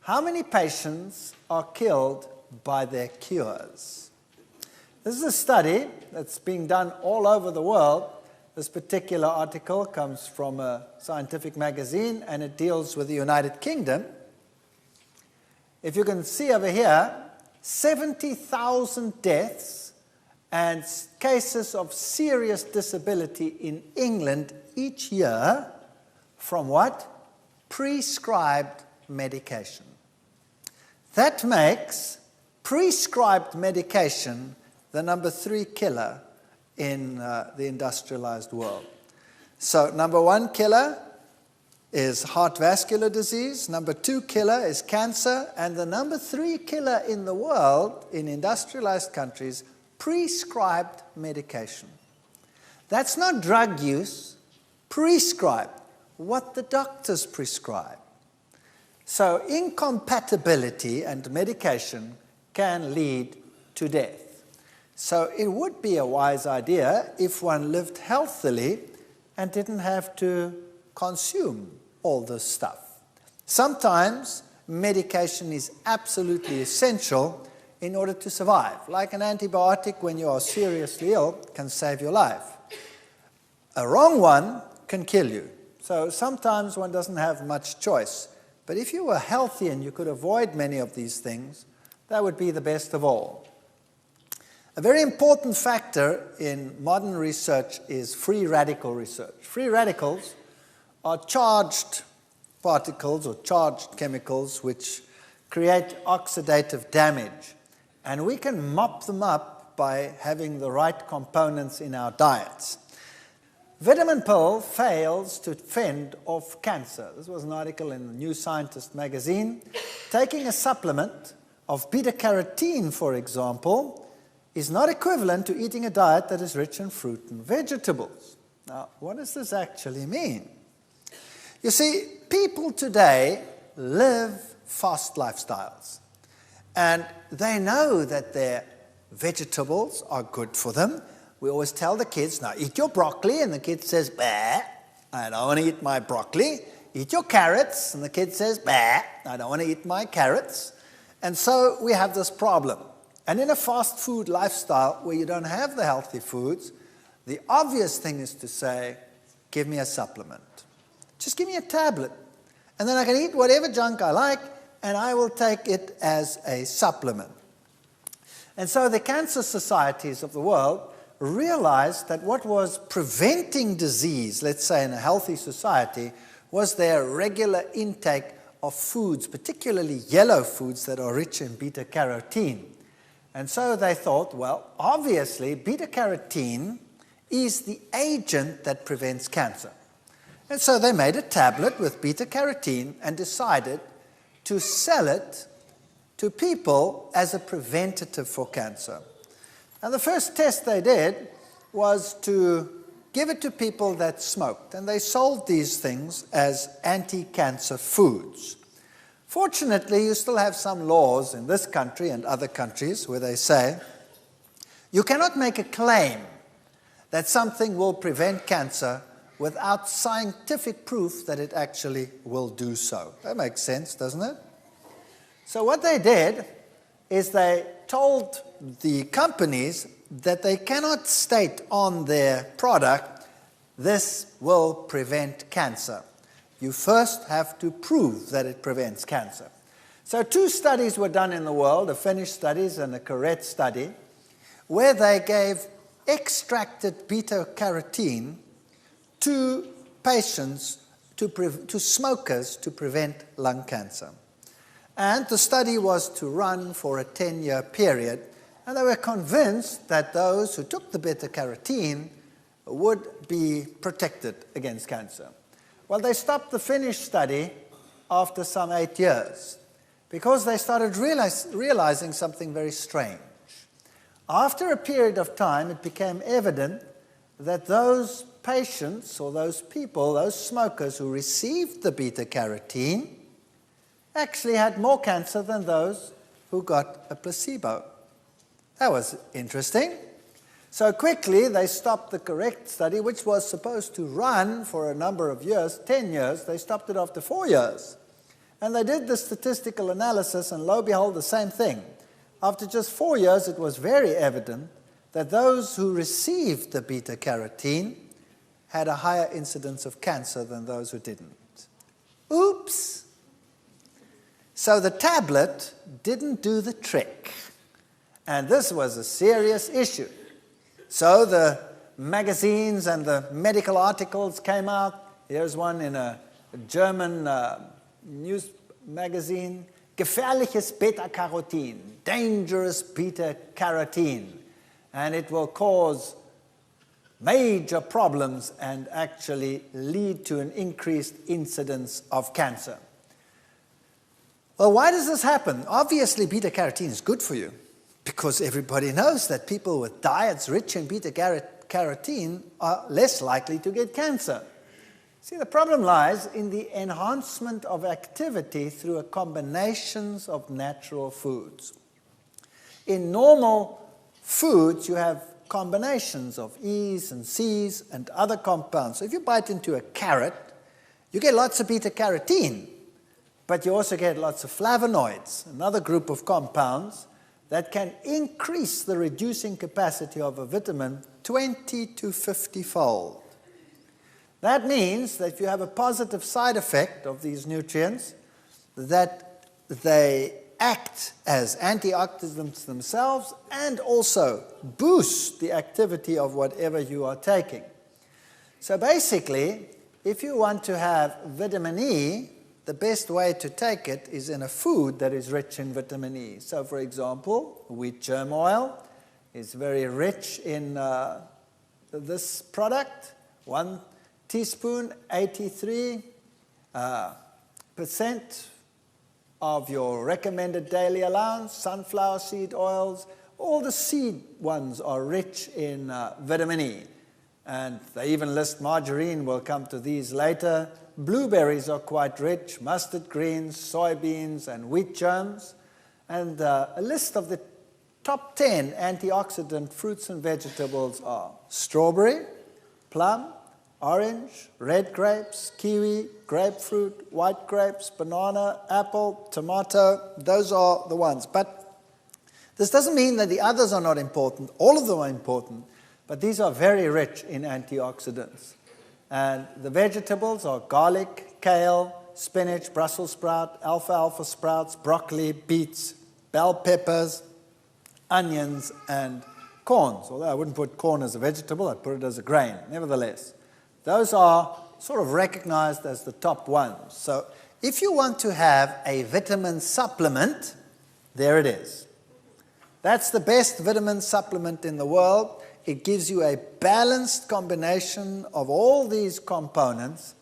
How many patients are killed by their cures? This is a study that's being done all over the world. This particular article comes from a scientific magazine, and it deals with the United Kingdom. If you can see over here, 70,000 deaths and cases of serious disability in England each year from what? Prescribed medication. That makes prescribed medication the number 3 killer in the industrialized world. So number 1 killer is heart vascular disease, number 2 killer is cancer, and the number 3 killer in the world, in industrialized countries, prescribed medication. That's not drug use, prescribed, what the doctors prescribe. So incompatibility and medication can lead to death. So it would be a wise idea if one lived healthily and didn't have to consume all this stuff. Sometimes medication is absolutely essential in order to survive. Like an antibiotic when you are seriously ill can save your life. A wrong one can kill you. So sometimes one doesn't have much choice. But if you were healthy and you could avoid many of these things, that would be the best of all. A very important factor in modern research is free radical research. Free radicals are charged particles or charged chemicals which create oxidative damage. And we can mop them up by having the right components in our diets. Vitamin pill fails to fend off cancer. This was an article in the New Scientist magazine. Taking a supplement of beta-carotene, for example, is not equivalent to eating a diet that is rich in fruit and vegetables. Now, what does this actually mean? You see, people today live fast lifestyles, and they know that their vegetables are good for them. We always tell the kids, now eat your broccoli, and the kid says, bah, I don't want to eat my broccoli. Eat your carrots, and the kid says, bah, I don't want to eat my carrots. And so we have this problem. And in a fast food lifestyle where you don't have the healthy foods, the obvious thing is to say, give me a supplement. Just give me a tablet. And then I can eat whatever junk I like, and I will take it as a supplement. And so the cancer societies of the world realized that what was preventing disease, let's say in a healthy society, was their regular intake of foods, particularly yellow foods that are rich in beta-carotene. And so they thought, well, obviously beta-carotene is the agent that prevents cancer. And so they made a tablet with beta-carotene and decided to sell it to people as a preventative for cancer. And the first test they did was to give it to people that smoked. And they sold these things as anti-cancer foods. Fortunately, you still have some laws in this country and other countries where they say you cannot make a claim that something will prevent cancer without scientific proof that it actually will do so. That makes sense, doesn't it? So what they did is they told the companies that they cannot state on their product, this will prevent cancer. You first have to prove that it prevents cancer. So 2 studies were done in the world, a Finnish study and a Correct study, where they gave extracted beta-carotene to patients, to smokers, to prevent lung cancer. And the study was to run for a 10-year period, and they were convinced that those who took the beta-carotene would be protected against cancer. Well, they stopped the Finnish study after some 8 years because they started realizing something very strange. After a period of time, it became evident that those patients or those people, those smokers who received the beta-carotene actually had more cancer than those who got a placebo. That was interesting. So quickly, they stopped the Correct study, which was supposed to run for a number of years, 10 years. They stopped it after 4 years. And they did the statistical analysis, and lo and behold, the same thing. After just 4 years, it was very evident that those who received the beta-carotene had a higher incidence of cancer than those who didn't. Oops! So the tablet didn't do the trick. And this was a serious issue. So the magazines and the medical articles came out. Here's one in a German news magazine. Gefährliches Beta-carotene, dangerous beta-carotene. And it will cause major problems and actually lead to an increased incidence of cancer. Well, why does this happen? Obviously, beta-carotene is good for you, because everybody knows that people with diets rich in beta-carotene are less likely to get cancer. See, the problem lies in the enhancement of activity through a combinations of natural foods. In normal foods, you have combinations of E's and C's and other compounds. So if you bite into a carrot, you get lots of beta-carotene, but you also get lots of flavonoids, another group of compounds that can increase the reducing capacity of a vitamin 20 to 50-fold. That means that if you have a positive side effect of these nutrients, that they act as antioxidants themselves and also boost the activity of whatever you are taking. So basically, if you want to have vitamin E, the best way to take it is in a food that is rich in vitamin E. So for example, wheat germ oil is very rich in this product. 1 teaspoon, 83% of your recommended daily allowance. Sunflower seed oils, all the seed ones are rich in vitamin E. And they even list margarine, we'll come to these later. Blueberries are quite rich, mustard greens, soybeans, and wheat germs. And a list of the top 10 antioxidant fruits and vegetables are strawberry, plum, orange, red grapes, kiwi, grapefruit, white grapes, banana, apple, tomato. Those are the ones. But this doesn't mean that the others are not important. All of them are important, but these are very rich in antioxidants. And the vegetables are garlic, kale, spinach, Brussels sprout, alfalfa sprouts, broccoli, beets, bell peppers, onions, and corns. Although I wouldn't put corn as a vegetable, I'd put it as a grain. Nevertheless, those are sort of recognized as the top ones. So if you want to have a vitamin supplement, there it is. That's the best vitamin supplement in the world. It gives you a balanced combination of all these components